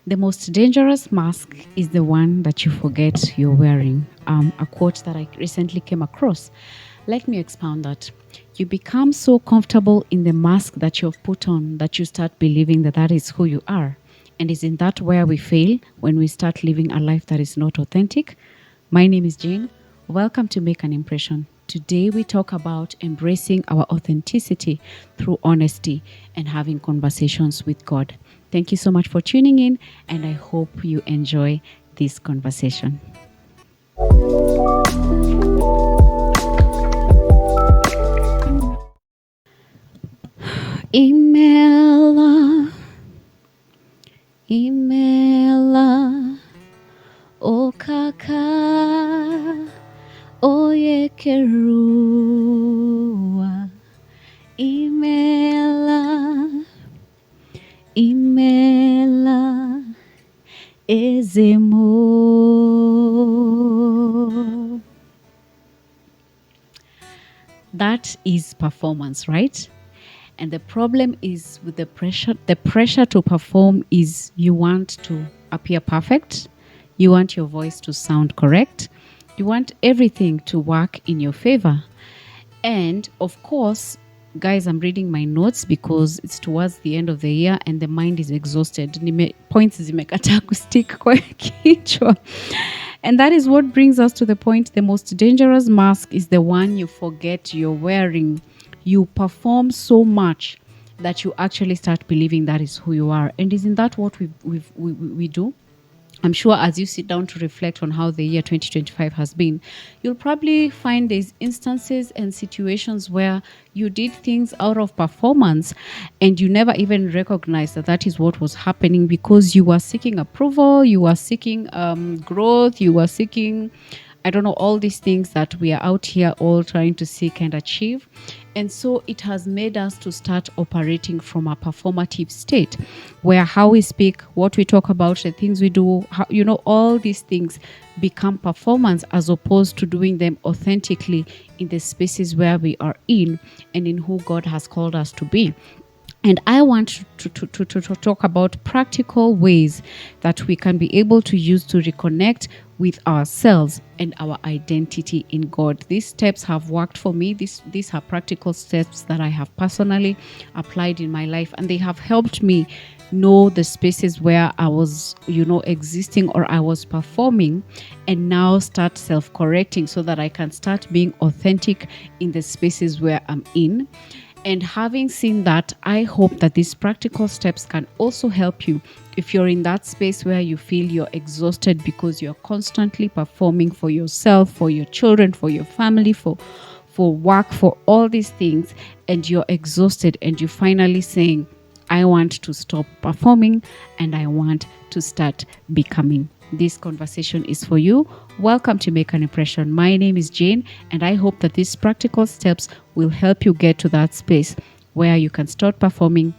The most dangerous mask is the one that you forget you're wearing. A quote that I recently came across. Let me expound that. You become so comfortable in the mask that you've put on that you start believing that that is who you are. And isn't that where we fail when we start living a life that is not authentic? My name is Jane. Welcome to Make an Impression. Today we talk about embracing our authenticity through honesty and having conversations with God. Thank you so much for tuning in, and I hope you enjoy this conversation. 𝐬𝐄𝐓𝐇𝐄𝐒 oyekerua imela ezemo. That is performance, right? And the problem is with the pressure to perform is you want to appear perfect. You want your voice to sound correct. You want everything to work in your favor. And of course, guys, I'm reading my notes because it's towards the end of the year and the mind is exhausted. Points zimekataa kustick kwa kichwa. And that is what brings us to the point. The most dangerous mask is the one you forget you're wearing. You perform so much that you actually start believing that is who you are. And isn't that what we do? I'm sure as you sit down to reflect on how the year 2025 has been, you'll probably find these instances and situations where you did things out of performance and you never even recognized that that is what was happening because you were seeking approval, you were seeking growth, you were seeking, I don't know, all these things that we are out here all trying to seek and achieve. And so it has made us to start operating from a performative state where how we speak, what we talk about, the things we do, how, all these things become performance as opposed to doing them authentically in the spaces where we are in and in who God has called us to be. And I want to talk about practical ways that we can be able to use to reconnect with ourselves and our identity in God. These steps have worked for me. These are practical steps that I have personally applied in my life, and they have helped me know the spaces where I was, existing or I was performing, and now start self-correcting so that I can start being authentic in the spaces where I'm in. And having seen that, I hope that these practical steps can also help you if you're in that space where you feel you're exhausted because you're constantly performing for yourself, for your children, for your family, for work, for all these things, and you're exhausted and you're finally saying, I want to stop performing and I want to start becoming. This conversation is for you. Welcome to Make an Impression. My name is Jane, and I hope that these practical steps will help you get to that space where you can stop performing,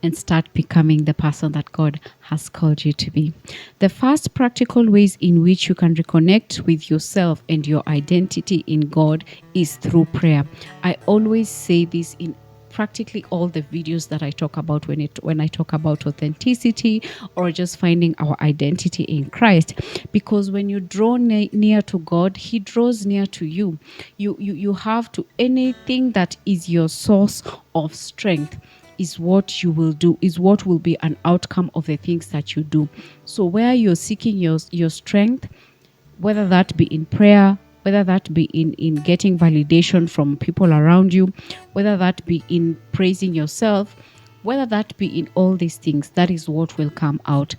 and start becoming the person that God has called you to be. The first practical ways in which you can reconnect with yourself and your identity in God is through prayer. I always say this in practically all the videos that I talk about when I talk about authenticity or just finding our identity in Christ, because when you draw near to God, He draws near to you. You have to, anything that is your source of strength is what you will do, is what will be an outcome of the things that you do. So where you're seeking your strength, whether that be in prayer, whether that be in getting validation from people around you, whether that be in praising yourself, whether that be in all these things, that is what will come out.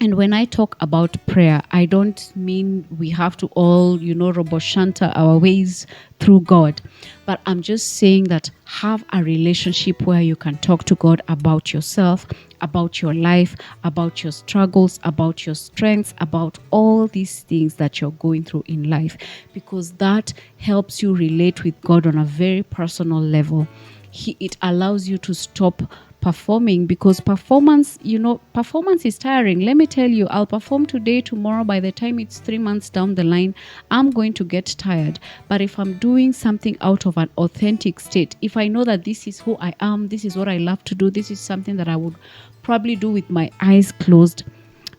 And when I talk about prayer, I don't mean we have to all, roboshanta our ways through God. But I'm just saying that have a relationship where you can talk to God about yourself, about your life, about your struggles, about your strengths, about all these things that you're going through in life, because that helps you relate with God on a very personal level. It allows you to stop performing, because performance is tiring. Let me tell you, I'll perform today, tomorrow, by the time it's 3 months down the line, I'm going to get tired. But if I'm doing something out of an authentic state, if I know that this is who I am, this is what I love to do, this is something that I would probably do with my eyes closed,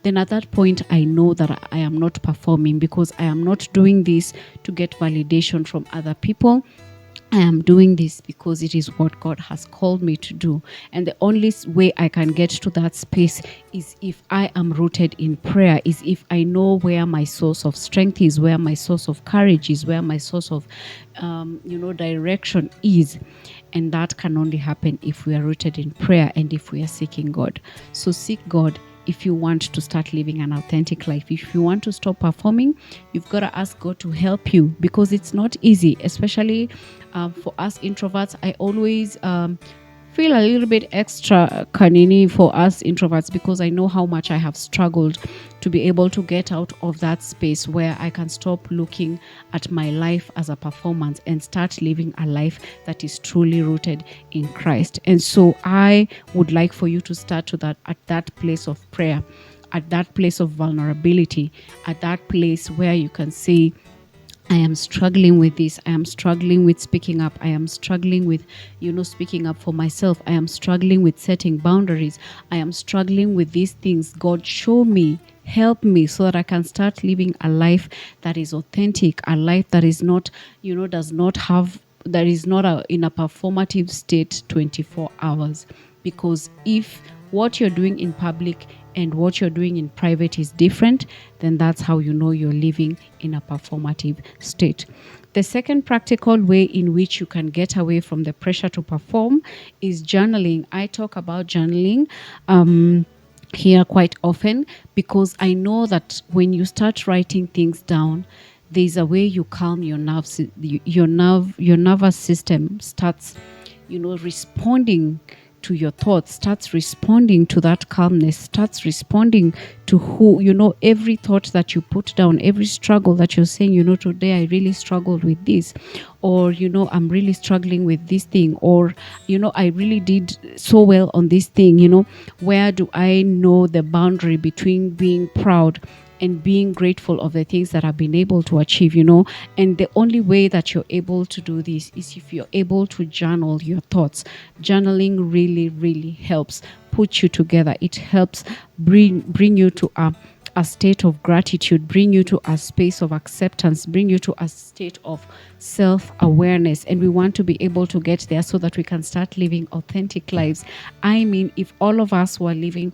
then at that point, I know that I am not performing, because I am not doing this to get validation from other people. I am doing this because it is what God has called me to do. And the only way I can get to that space is if I am rooted in prayer, is if I know where my source of strength is, where my source of courage is, where my source of, direction is. And that can only happen if we are rooted in prayer and if we are seeking God. So seek God if you want to start living an authentic life. If you want to stop performing, you've got to ask God to help you, because it's not easy, especially for us introverts. I always feel a little bit extra kanini for us introverts, because I know how much I have struggled to be able to get out of that space where I can stop looking at my life as a performance and start living a life that is truly rooted in Christ. And so I would like for you to start at that place of prayer, at that place of vulnerability, at that place where you can say, I am struggling with this. I am struggling with speaking up. I am struggling with, speaking up for myself. I am struggling with setting boundaries. I am struggling with these things. God, show me, help me, so that I can start living a life that is authentic, a life that is not, that is not in a performative state 24 hours. Because if what you're doing in public and what you're doing in private is different, then that's how you know you're living in a performative state. The second practical way in which you can get away from the pressure to perform is journaling. I talk about journaling here quite often, because I know that when you start writing things down, there's a way you calm your nerves. Your nervous system starts, responding to your thoughts, starts responding to that calmness, starts responding to every thought that you put down, every struggle that you're saying, today I really struggled with this, or, I'm really struggling with this thing, or, I really did so well on this thing, where do I know the boundary between being proud and being grateful of the things that I've been able to achieve, And the only way that you're able to do this is if you're able to journal your thoughts. Journaling really, really helps put you together. It helps bring you to a state of gratitude, bring you to a space of acceptance, bring you to a state of self-awareness. And we want to be able to get there so that we can start living authentic lives. I mean, if all of us were living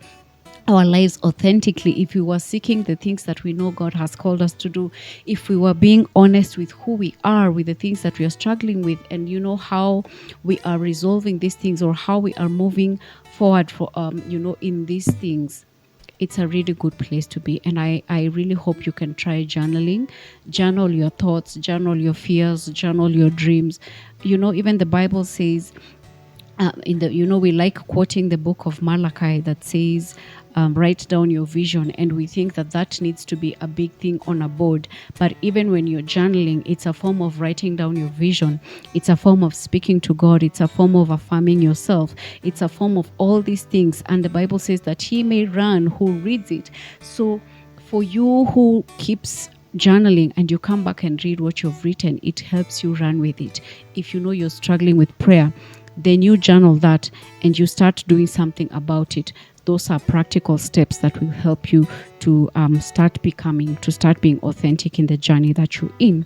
our lives authentically, if we were seeking the things that we know God has called us to do, if we were being honest with who we are, with the things that we are struggling with, and how we are resolving these things, or how we are moving forward for in these things, it's a really good place to be. And I really hope you can try journaling. Journal your thoughts, journal your fears, journal your dreams. Even the Bible says, we like quoting the book of Malachi that says, write down your vision, and we think that needs to be a big thing on a board. But even when you're journaling, it's a form of writing down your vision. It's a form of speaking to God. It's a form of affirming yourself. It's a form of all these things. And the Bible says that he may run who reads it. So for you who keeps journaling and you come back and read what you've written, it helps you run with it. If you know you're struggling with prayer, then you journal that and you start doing something about it. Those are practical steps that will help you to start being authentic in the journey that you're in.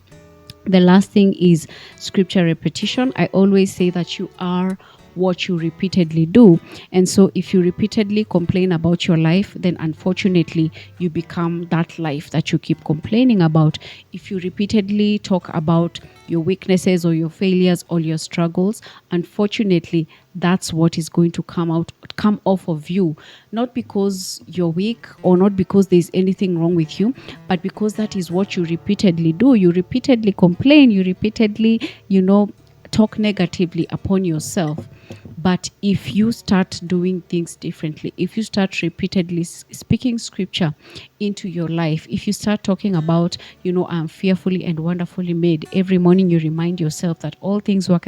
The last thing is scripture repetition. I always say that you are what you repeatedly do. And so if you repeatedly complain about your life, then unfortunately you become that life that you keep complaining about. If you repeatedly talk about your weaknesses or your failures or your struggles, unfortunately that's what is going to come off of you. Not because you're weak or not because there's anything wrong with you, but because that is what you repeatedly do. You repeatedly complain, you repeatedly, talk negatively upon yourself. But if you start doing things differently, if you start repeatedly speaking scripture into your life, if you start talking about, I'm fearfully and wonderfully made, every morning you remind yourself that all things work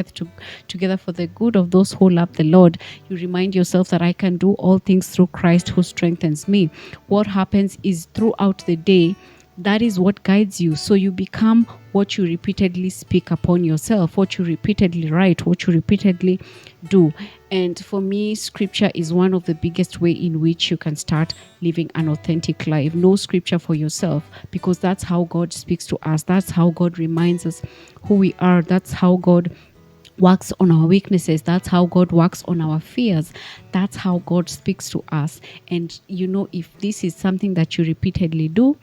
together for the good of those who love the Lord. You remind yourself that I can do all things through Christ who strengthens me. What happens is throughout the day, that is what guides you. So you become what you repeatedly speak upon yourself, what you repeatedly write, what you repeatedly do. And for me, scripture is one of the biggest way in which you can start living an authentic life. Know scripture for yourself, because that's how God speaks to us. That's how God reminds us who we are. That's how God works on our weaknesses. That's how God works on our fears. That's how God speaks to us. And if this is something that you repeatedly do,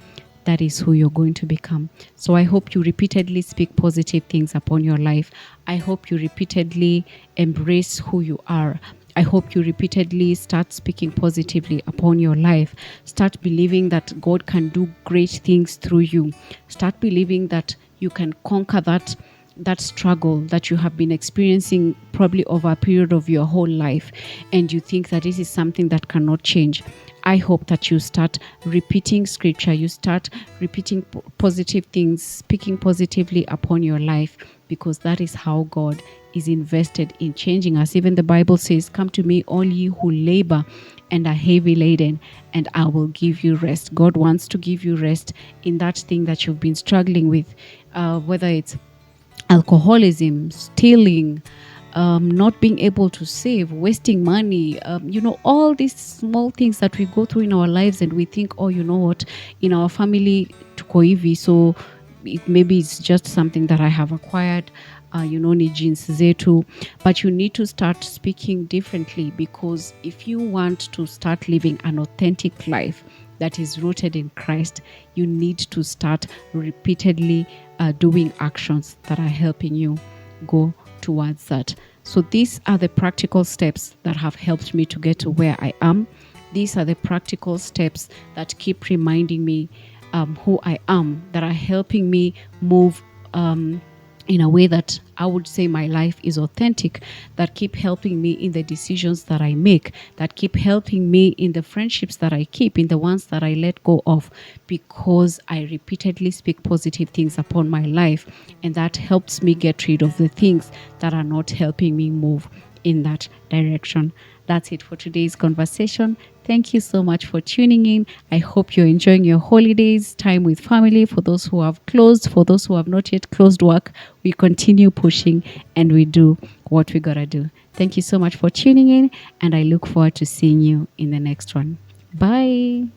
that is who you're going to become. So I hope you repeatedly speak positive things upon your life. I hope you repeatedly embrace who you are. I hope you repeatedly start speaking positively upon your life. Start believing that God can do great things through you. Start believing that you can conquer that struggle that you have been experiencing probably over a period of your whole life, and you think that this is something that cannot change. I hope that you start repeating scripture, you start repeating positive things, speaking positively upon your life, because that is how God is invested in changing us. Even the Bible says, "Come to me, all ye who labor and are heavy laden, and I will give you rest." God wants to give you rest in that thing that you've been struggling with, whether it's alcoholism, stealing, not being able to save, wasting money, all these small things that we go through in our lives, and we think, oh, you know what, in our family tuko hivi, so maybe it's just something that I have acquired, ni genes zetu. But you need to start speaking differently, because if you want to start living an authentic life that is rooted in Christ, you need to start repeatedly doing actions that are helping you go towards that. So these are the practical steps that have helped me to get to where I am. These are the practical steps that keep reminding me who I am, that are helping me move in a way that I would say my life is authentic, that keep helping me in the decisions that I make, that keep helping me in the friendships that I keep, in the ones that I let go of, because I repeatedly speak positive things upon my life, and that helps me get rid of the things that are not helping me move in that direction. That's it for today's conversation. Thank you so much for tuning in. I hope you're enjoying your holidays, time with family. For those who have closed, for those who have not yet closed work, we continue pushing and we do what we gotta do. Thank you so much for tuning in, and I look forward to seeing you in the next one. Bye.